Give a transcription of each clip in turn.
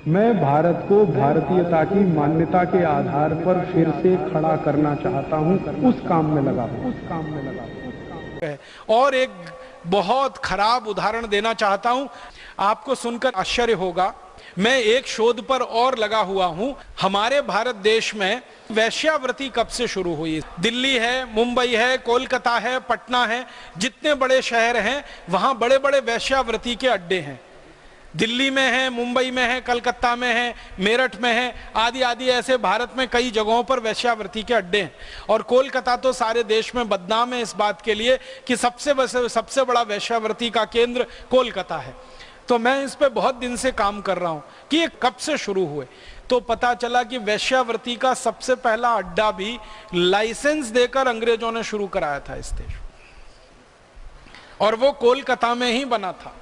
मैं भारत को भारतीयता की मान्यता के आधार पर फिर से खड़ा करना चाहता हूं, उस काम में लगा हूं। और एक बहुत खराब उदाहरण देना चाहता हूं, आपको सुनकर आश्चर्य होगा। मैं एक शोध पर और लगा हुआ हूं। हमारे भारत देश में वैश्यावृत्ति कब से शुरू हुई? दिल्ली है, मुंबई है, कोलकाता है, पटना है, जितने बड़े शहर हैं वहां बड़े बड़े वैश्यावृत्ति के अड्डे हैं। दिल्ली में है, मुंबई में है, कलकत्ता में है, मेरठ में है, आदि आदि ऐसे भारत में कई जगहों पर वैश्यावृत्ति के अड्डे हैं। और कोलकाता तो सारे देश में बदनाम है इस बात के लिए कि सबसे बड़ा वैश्यावृत्ति का केंद्र कोलकाता है। तो मैं इस पे बहुत दिन से काम कर रहा हूं कि ये कब से शुरू हुए। तो पता चला कि वैश्यावृत्ति का सबसे पहला अड्डा भी लाइसेंस देकर अंग्रेजों ने शुरू कराया था इस देश, और वो कोलकाता में ही बना था।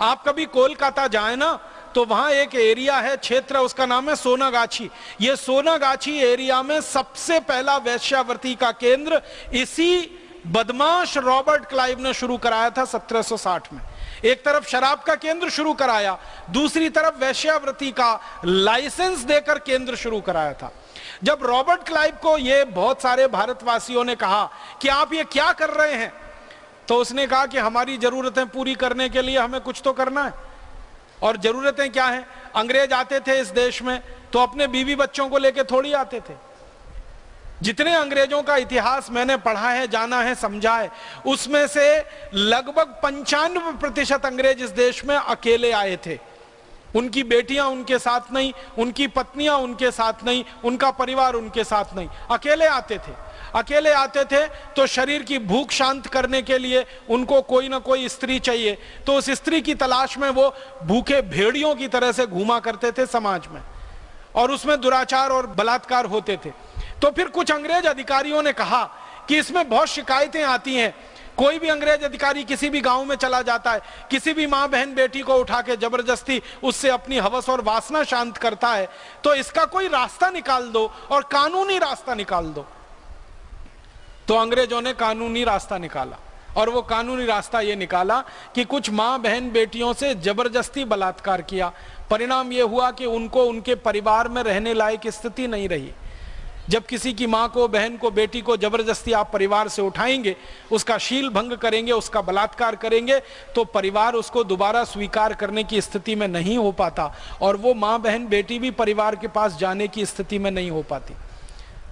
आप कभी कोलकाता जाए ना, तो वहां एक एरिया है, क्षेत्र, उसका नाम है सोनागाछी। ये सोनागाछी एरिया में सबसे पहला वैश्यावृत्ति का केंद्र इसी बदमाश रॉबर्ट क्लाइव ने शुरू कराया था 1760 में। एक तरफ शराब का केंद्र शुरू कराया, दूसरी तरफ वैश्यावृत्ति का लाइसेंस देकर केंद्र शुरू कराया था। जब रॉबर्ट क्लाइव को ये बहुत सारे भारतवासियों ने कहा कि आप ये क्या कर रहे हैं, तो उसने कहा कि हमारी जरूरतें पूरी करने के लिए हमें कुछ तो करना है। और जरूरतें क्या हैं? अंग्रेज आते थे इस देश में तो अपने बीवी बच्चों को लेकर थोड़ी आते थे। जितने अंग्रेजों का इतिहास मैंने पढ़ा है, जाना है, समझा है, उसमें से लगभग 95% अंग्रेज इस देश में अकेले आए थे। उनकी बेटियां उनके साथ नहीं, उनकी पत्नियां उनके साथ नहीं, उनका परिवार उनके साथ नहीं, अकेले आते थे। अकेले आते थे तो शरीर की भूख शांत करने के लिए उनको कोई ना कोई स्त्री चाहिए, तो उस स्त्री की तलाश में वो भूखे भेड़ियों की तरह से घूमा करते थे समाज में, और उसमें दुराचार और बलात्कार होते थे। तो फिर कुछ अंग्रेज अधिकारियों ने कहा कि इसमें बहुत शिकायतें आती हैं। कोई भी अंग्रेज अधिकारी किसी भी गांव में चला जाता है, किसी भी मां बहन बेटी को उठा के जबरदस्ती उससे अपनी हवस और वासना शांत करता है, तो इसका कोई रास्ता निकाल दो और कानूनी रास्ता निकाल दो। तो अंग्रेजों ने कानूनी रास्ता निकाला, और वो कानूनी रास्ता ये निकाला कि कुछ मां बहन बेटियों से जबरदस्ती बलात्कार किया। परिणाम ये हुआ कि उनको उनके परिवार में रहने लायक स्थिति नहीं रही। जब किसी की मां को, बहन को, बेटी को जबरदस्ती आप परिवार से उठाएंगे, उसका शील भंग करेंगे, उसका बलात्कार करेंगे, तो परिवार उसको दोबारा स्वीकार करने की स्थिति में नहीं हो पाता, और वो मां बहन बेटी भी परिवार के पास जाने की स्थिति में नहीं हो पाती,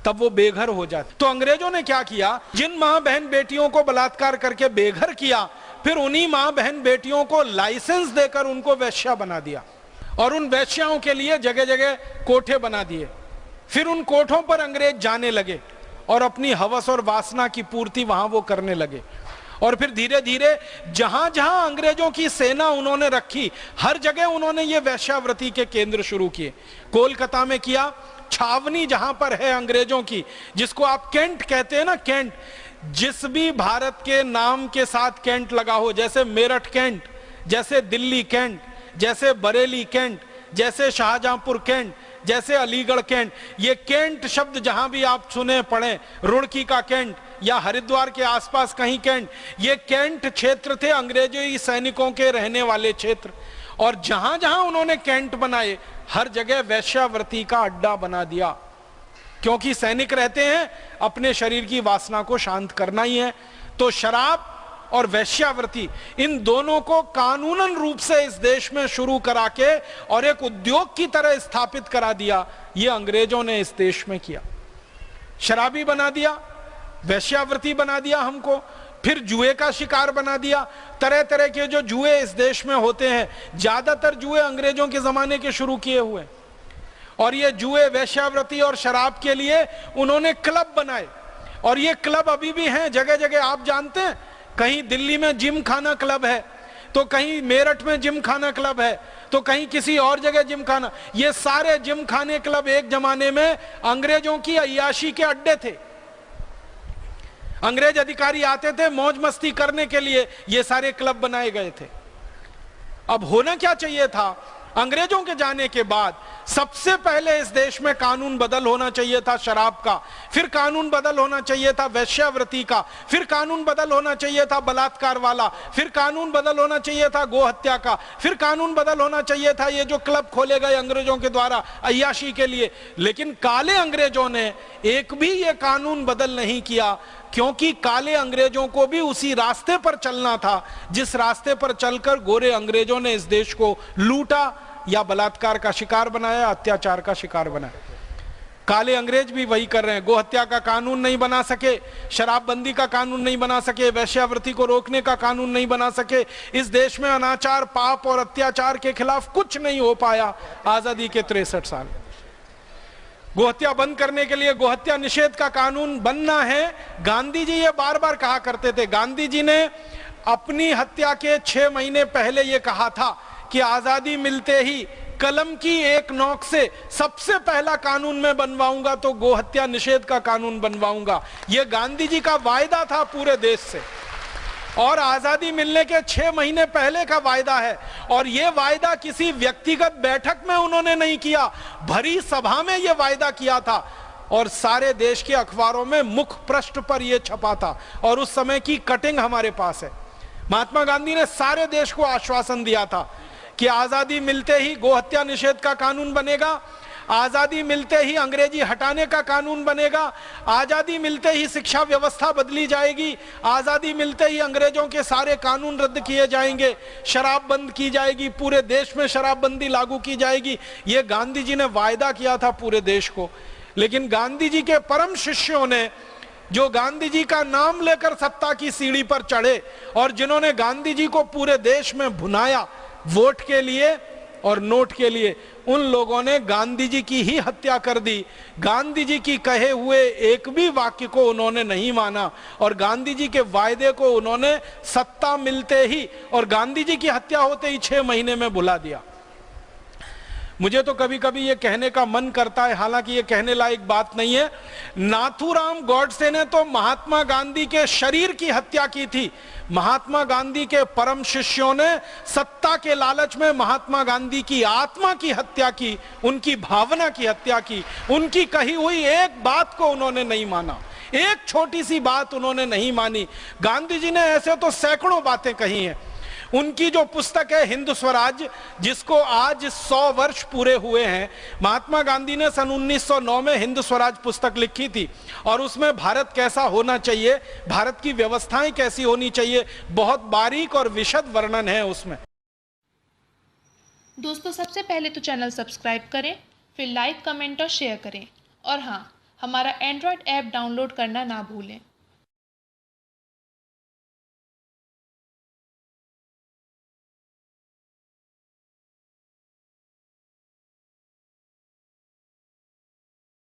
तब वो बेघर हो जाते। तो अंग्रेजों ने क्या किया, जिन मां बहन बेटियों को बलात्कार करके बेघर किया, फिर उन्हीं मां बहन बेटियों को लाइसेंस देकर उनको वैश्या बना दिया, और उन वैश्याओं के लिए जगह जगह कोठे बना दिए। फिर उन कोठों पर अंग्रेज जाने लगे और अपनी हवस और वासना की पूर्ति वहां वो करने लगे। और फिर धीरे धीरे जहां जहां अंग्रेजों की सेना उन्होंने रखी, हर जगह उन्होंने ये वैश्यावृत्ति के केंद्र शुरू किए। कोलकाता में किया, छावनी जहां पर है अंग्रेजों की, जिसको आप कैंट कहते हैं ना, कैंट, जिस भी भारत के नाम के साथ कैंट लगा हो, जैसे मेरठ कैंट, जैसे दिल्ली कैंट, जैसे बरेली कैंट, जैसे शाहजहांपुर कैंट, जैसे अलीगढ़ कैंट, ये कैंट शब्द जहां भी आप सुने पढ़े, रुड़की का कैंट या हरिद्वार के आसपास कहीं कैंट, ये कैंट क्षेत्र थे अंग्रेजी सैनिकों के रहने वाले क्षेत्र। और जहां जहां उन्होंने कैंट बनाए, हर जगह वैश्यावृत्ति का अड्डा बना दिया, क्योंकि सैनिक रहते हैं, अपने शरीर की वासना को शांत करना ही है। तो शराब और वैश्यावृत्ति, इन दोनों को कानूनन रूप से इस देश में शुरू करा के और एक उद्योग की तरह स्थापित करा दिया, ये अंग्रेजों ने इस देश में किया। शराबी बना दिया, वैश्यावृत्ति बना दिया हमको, फिर जुए का शिकार बना दिया। तरह तरह के जो जुए इस देश में होते हैं, ज्यादातर जुए अंग्रेजों के जमाने के शुरू किए हुए, और ये जुए, वैश्यावृत्ति और शराब के लिए उन्होंने क्लब बनाए, और ये क्लब अभी भी हैं जगह जगह। आप जानते हैं, कहीं दिल्ली में जिम खाना क्लब है, तो कहीं मेरठ में जिम खाना क्लब है, तो कहीं किसी और जगह जिम खाना। ये सारे जिम खाने क्लब एक जमाने में अंग्रेजों की अय्याशी के अड्डे थे। अंग्रेज अधिकारी आते थे मौज मस्ती करने के लिए, ये सारे क्लब बनाए गए थे। अब होना क्या चाहिए था, अंग्रेजों के जाने के बाद सबसे पहले इस देश में कानून बदल होना चाहिए था शराब का, फिर कानून बदल होना चाहिए था वेश्यावृत्ति का, फिर कानून बदल होना चाहिए था बलात्कार वाला, फिर कानून बदल होना चाहिए था गोहत्या का, फिर कानून बदल होना चाहिए था ये जो क्लब खोले गए अंग्रेजों के द्वारा अय्याशी के लिए। लेकिन काले अंग्रेजों ने एक भी ये कानून बदल नहीं किया, क्योंकि काले अंग्रेजों को भी उसी रास्ते पर चलना था जिस रास्ते पर चलकर गोरे अंग्रेजों ने इस देश को लूटा या बलात्कार का शिकार बनाया, अत्याचार का शिकार बनाया। काले अंग्रेज भी वही कर रहे हैं। गोहत्या का कानून नहीं बना सके, शराबबंदी का कानून नहीं बना सके, वेश्यावृत्ति को रोकने का कानून नहीं बना सके। इस देश में अनाचार, पाप और अत्याचार के खिलाफ कुछ नहीं हो पाया आजादी के 63 साल। गोहत्या बंद करने के लिए गोहत्या निषेध का कानून बनना है। गांधी जी ये बार बार कहा करते थे। गांधी जी ने अपनी हत्या के 6 महीने पहले ये कहा था कि आजादी मिलते ही कलम की एक नोक से सबसे पहला कानून मैं बनवाऊंगा तो गोहत्या निषेध का कानून बनवाऊंगा। यह गांधी जी का वायदा था पूरे देश से, और आजादी मिलने के 6 महीने पहले का वायदा है। और यह वायदा किसी व्यक्तिगत बैठक में उन्होंने नहीं किया, भरी सभा में यह वायदा किया था और सारे देश के अखबारों में मुख पृष्ठ पर यह छपा था। और उस समय की कटिंग हमारे पास है। महात्मा गांधी ने सारे देश को आश्वासन दिया था कि आजादी मिलते ही गोहत्या निषेध का कानून बनेगा, आजादी मिलते ही अंग्रेजी हटाने का कानून बनेगा, आजादी मिलते ही शिक्षा व्यवस्था बदली जाएगी, आजादी मिलते ही अंग्रेजों के सारे कानून रद्द किए जाएंगे, शराब बंद की जाएगी, पूरे देश में शराबबंदी लागू की जाएगी। यह गांधी जी ने वायदा किया था पूरे देश को। लेकिन गांधी जी के परम शिष्यों ने, जो गांधी जी का नाम लेकर सत्ता की सीढ़ी पर चढ़े और जिन्होंने गांधी जी को पूरे देश में भुनाया वोट के लिए और नोट के लिए, उन लोगों ने गांधी जी की ही हत्या कर दी। गांधी जी की कहे हुए एक भी वाक्य को उन्होंने नहीं माना और गांधी जी के वायदे को उन्होंने सत्ता मिलते ही और गांधी जी की हत्या होते ही 6 महीने में भुला दिया। मुझे तो कभी कभी ये कहने का मन करता है, हालांकि ये कहने लायक बात नहीं है, नाथूराम गॉडसे ने तो महात्मा गांधी के शरीर की हत्या की थी। महात्मा गांधी के परम शिष्यों ने सत्ता के लालच में महात्मा गांधी की आत्मा की हत्या की, उनकी भावना की हत्या की। उनकी कही हुई एक बात को उन्होंने नहीं माना, एक छोटी सी बात उन्होंने नहीं मानी। गांधी जी ने ऐसे तो सैकड़ों बातें कही हैं। उनकी जो पुस्तक है हिंद स्वराज, जिसको आज 100 वर्ष पूरे हुए हैं, महात्मा गांधी ने सन 1909 में हिंद स्वराज पुस्तक लिखी थी और उसमें भारत कैसा होना चाहिए, भारत की व्यवस्थाएं कैसी होनी चाहिए, बहुत बारीक और विशद वर्णन है उसमें। दोस्तों, सबसे पहले तो चैनल सब्सक्राइब करें, फिर लाइक, कमेंट और शेयर करें। और हाँ, हमारा एंड्रॉयड ऐप डाउनलोड करना ना भूलें।